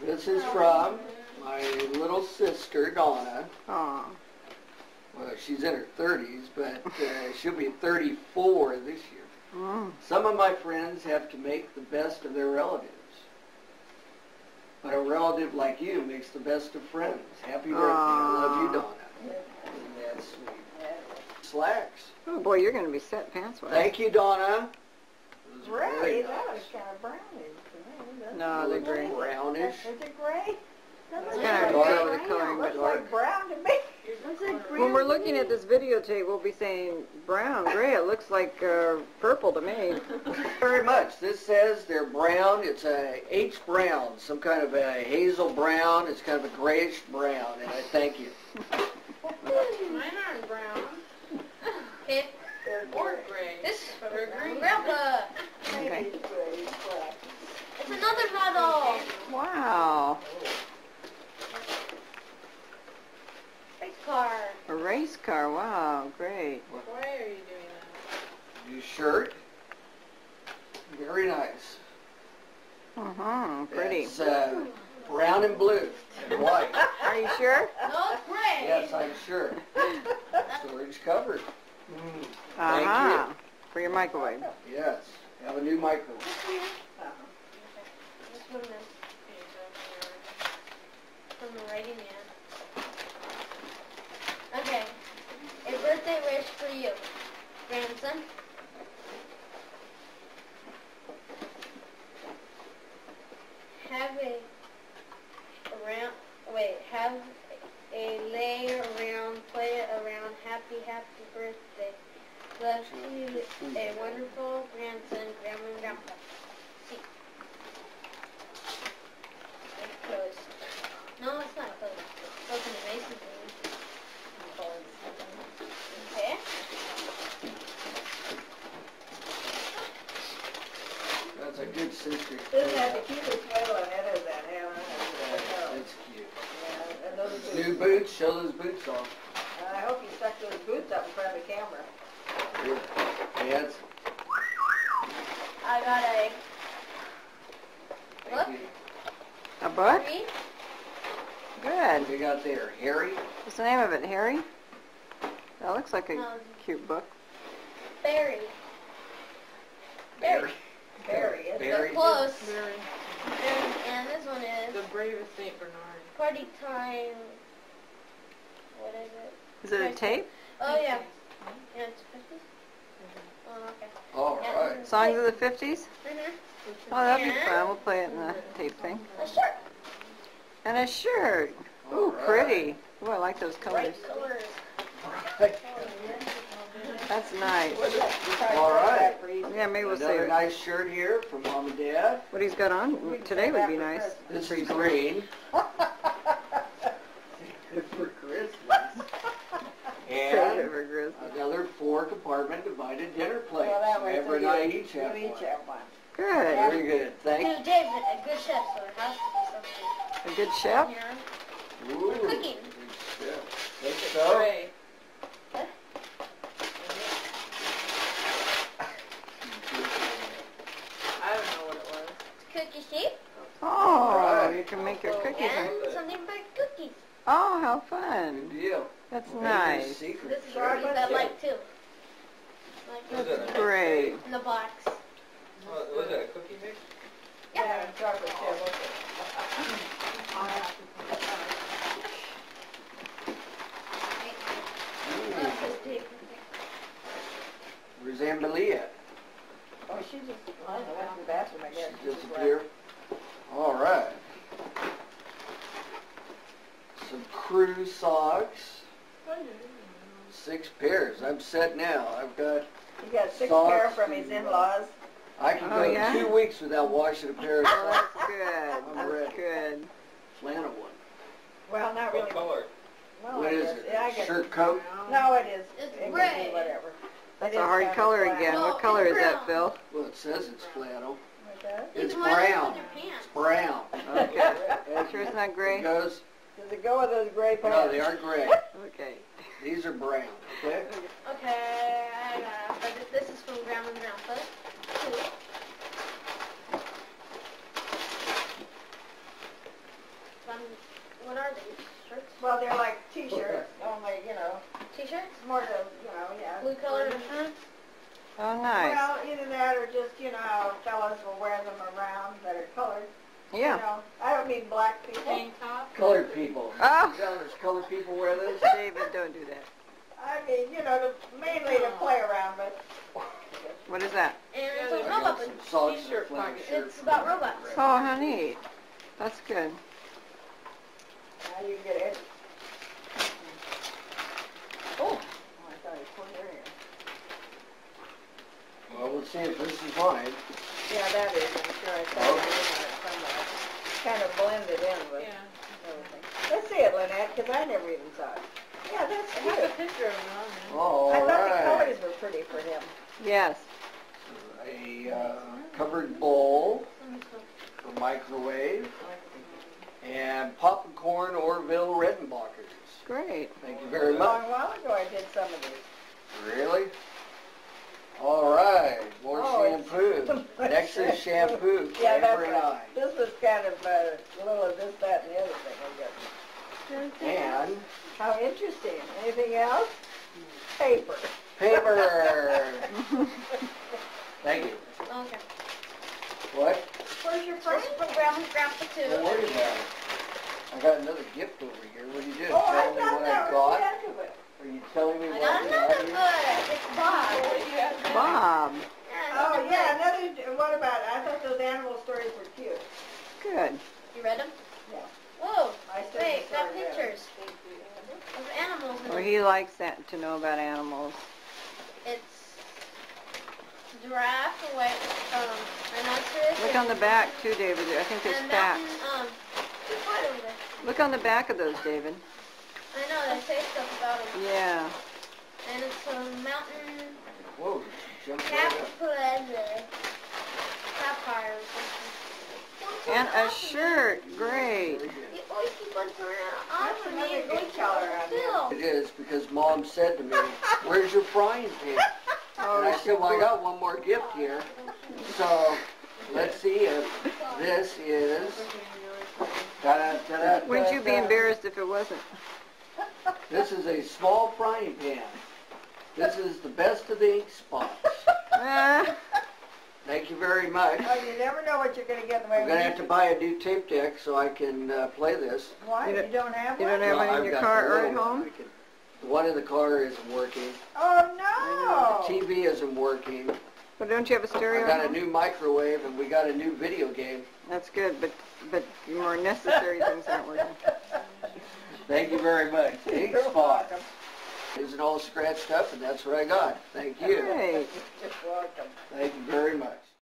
This is from my little sister, Donna. Aw. Well, she's in her 30s, but she'll be 34 this year. Mm. Some of my friends have to make the best of their relatives. But a relative like you makes the best of friends. Happy birthday. I love you, Donna. Isn't that sweet? Slacks. Oh boy, you're going to be set pants-wise. Thank you, Donna. Gray, that was kind of brownish to me. No, they're gray. Brownish. Is it gray? That looks Kind of like go brown. with the coloring, Looks but like brown to me. when we're looking at this videotape, we'll be saying brown, gray. It looks like purple to me. Very much. This says they're brown. It's a H brown, some kind of a hazel brown. It's kind of a grayish brown, and I thank you. Mine aren't brown. Okay. Or gray. This is from They're green. Grandpa. Okay. It's another model. Wow. Race car. A race car. Wow, great. Why are you doing that? New shirt. Very nice. Uh-huh, pretty. It's brown and blue and white. Are you sure? No, it's gray. Yes, I'm sure. Storage covered. Thank Uh-huh. For your microwave. you. Yes. Have a new microwave. This one is from the writing man. Okay. A birthday wish for you, grandson. Have a lay around, play around, happy birthday. Bless you, a wonderful grandson, grandma and grandpa. See. It's closed. No, it's not closed. It's open to Mason. Okay. That's a good sister. Doesn't have the cutest photo in it, is that, Hannah? That's cute. Yeah, and those are New boots. Show those boots off. I hope you stuck those boots up in front of the camera. Yes. I got a Thank you. A book? tree. Good. What we got there? Harry? What's the name of it, Harry? That looks like a No. cute book. Berry. Barry. Barry, isn't it? Barry. Close. Very. And this one The is bravest Saint Bernard. party time. What is it? Is it a tape? Oh yeah. Yeah, it's 50s. Oh, okay. All right. Songs of the 50s? Mhm. Oh, that'd be Yeah. fun. We'll play it in the tape thing. A shirt. And a shirt. All Ooh, right. pretty. Ooh, I like those colors. Bright colors. That's nice. All right. Yeah, maybe we'll Another save it. nice shirt here from Mom and Dad. What he's got on today would be nice. This is green. Good for Christmas. Save it And for Christmas. another 4-compartment divided dinner plate. Well, that So way so every you- night each have you one. each have one. Good. Very good. Thank Dude, David, a good chef, so it has to be something. A good chef? Yeah. you. Ooh. Cooking. Good chef. Think so? Gray. I don't know what it was. Cookie sheet. Oh, you can make your cookies. And something for cookies. Oh, how fun. Good deal. That's Maybe nice. a secret. This is Sure. cookies I like too. Like That's great. in the box. Was that a cookie mix? Yeah, chocolate chip. Where's Ambelia? Oh, she just, I don't know, went to the bathroom, I guess. She disappeared. All right. Some crew socks. 6 pairs. I'm set now. I've got. He got 6 Socks pair from his and, in-laws. I can Oh, go yeah? 2 weeks without washing a pair of Oh, socks. that's good. I'm ready. That's good. Flannel one. Well, not really. What color? Well, What I is guess- it? Yeah, I guess. Shirt coat? No, it is. It's It can be gray. whatever. That's It a is hard kind of color black. again. No, What color is that, brown. Phil? Well, it says it's flannel. Like that? It's can wear it brown. with your pants. It's brown. Okay. Sure it's not It gray? goes. Does it go with those gray pants? No, they are gray. Okay. These are brown. Okay. Okay, I got it. But this is from Grandma and Grandpa. Well, they're like t-shirts, only, you know, T-shirts? more to, you know, yeah. Blue color front? Oh, nice. Well, either that or just, you know, how fellas will wear them around that are colored. Yeah. You know, I don't mean black people. Tank top? Colored people. Oh. You know, there's colored people wear this. David, don't do that. I mean, you know, mainly to play around, but What is that? And it's Yeah, a I robot. got some socks and T-shirt flannel pocket. shirts. It's about robots. Oh, how neat. That's good. now you get it. Oh. I thought he put her here. Well, we'll see if this is mine. Yeah, that is, I'm sure I saw it in there somewhere. Kind of blended in with Yeah. everything. Let's see it, Lynette, because I never even saw it. Yeah, that's I have a cute. picture of him on there. All I thought the right. colors were pretty for him. Yes. A covered bowl for microwave and popcorn Orville Redenbachers. Great. Thank you A very much. long while ago I did some of these. Really? All right, more Oh, it's- shampoo. Next is shampoo. Yeah, that's Very right. nice. This was kind of a little of this, that, and the other thing, I guess. And How interesting. Anything else? Paper. paper. Thank you. Okay. What? Where's your first program, Grandpa, Don't too? worry about it. I got another gift over here. What are you doing? Oh, I Telling me thought what I that was got? the end of it. Are you telling me I what got I another got? book. It's Bob. What do you have there? Bob. Yeah, Oh, another yeah, book. another, what about it? I thought those animal stories were cute. Good. You read them? Yeah. Whoa. I still Wait, just got sorted out. pictures of animals in Well, it. he likes that, to know about animals. It's giraffe, white, rhinoceros. Look on the back, too, David. I think there's and facts. mountain, keep quiet over there. Look on the back of those, David. I know, they say stuff about them. Yeah. And it's a mountain Whoa, she jumped right up. sapphire or something. And a shirt. Great. You always keep on turning it on That's for me another and going good to color on fill. It is because Mom said to me, "Where's your frying pan?" And I said, "Well, I got one more gift here." So let's see if this is. Da-da-da-da-da-da. Wouldn't you be embarrassed if it wasn't? This is a small frying pan. This is the best of the ink spots. Ah, Thank you very much. Oh, you never know what you're gonna get in the way I'm gonna have to buy a new tape deck so I can play this. Why? You You don't- don't have you one? don't have one in I've your got car the or little at one. home? I can- The one in the car isn't working. Oh, The no! TV isn't working. but don't you have a I stereo? got at a home? new microwave and we got a new video game. That's good, but your more necessary things aren't working. Thank you very much. Ink You're spot. welcome. Isn't all scratched up and that's what I got. Thank you. Great. You're welcome. Thank you very much.